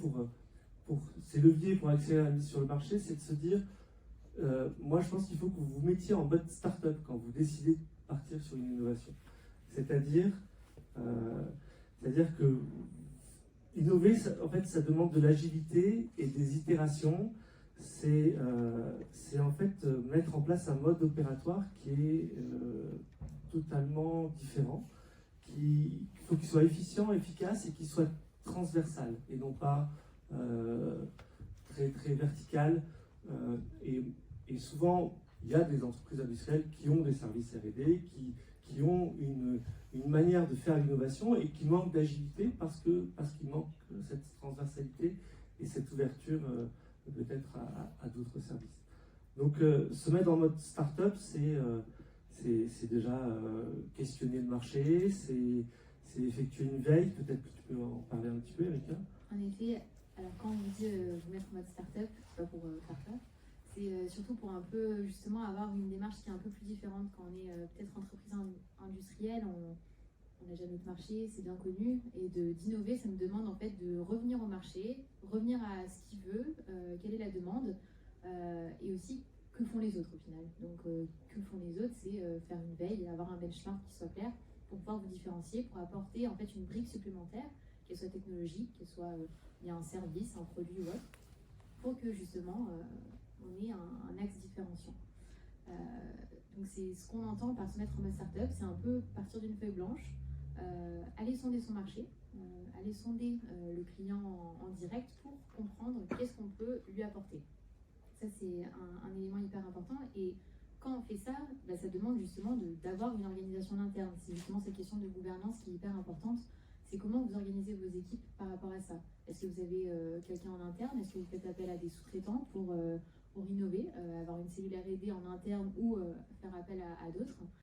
pour ces leviers pour accélérer la mise sur le marché, c'est de se dire, moi je pense qu'il faut que vous vous mettiez en mode start-up quand vous décidez de partir sur une innovation. C'est-à-dire que innover, en fait, ça demande de l'agilité et des itérations. C'est en fait mettre en place un mode opératoire qui est totalement différent. Il faut qu'il soit efficient, efficace et qu'il soit transversal et non pas très, très vertical. Et souvent, il y a des entreprises industrielles qui ont des services R&D, qui ont une manière de faire l'innovation et qui manquent d'agilité parce qu'il manque cette transversalité et cette ouverture peut-être à d'autres services. Donc se mettre en mode start-up, c'est déjà questionner le marché, c'est effectuer une veille. Peut-être que tu peux en parler un petit peu, Erika. En effet, alors quand on dit vous mettre en mode start-up, c'est pas pour faire peur, c'est surtout pour un peu justement avoir une démarche qui est un peu plus différente quand on est peut-être entreprise industrielle, on n'a jamais de marché, c'est bien connu, et d'innover, ça me demande en fait de revenir au marché, revenir à ce qu'il veut, quelle est la demande, et aussi que font les autres au final. Donc que font les autres, c'est faire une veille, avoir un benchmark qui soit clair pour pouvoir vous différencier, pour apporter en fait une brique supplémentaire, qu'elle soit technologique, qu'elle soit liée à un service, un produit ou autre, pour que justement on ait un axe différenciant. Donc c'est ce qu'on entend par se mettre en mode startup, c'est un peu partir d'une feuille blanche, aller sonder son marché, aller sonder le client en direct pour comprendre qu'est-ce qu'on peut lui apporter. Ça c'est un élément hyper important, et quand on fait ça, bah, ça demande justement d'avoir une organisation interne. C'est justement cette question de gouvernance qui est hyper importante. C'est comment vous organisez vos équipes par rapport à ça. Est-ce que vous avez quelqu'un en interne? Est-ce que vous faites appel à des sous-traitants pour innover, avoir une cellule R&D en interne ou faire appel à d'autres?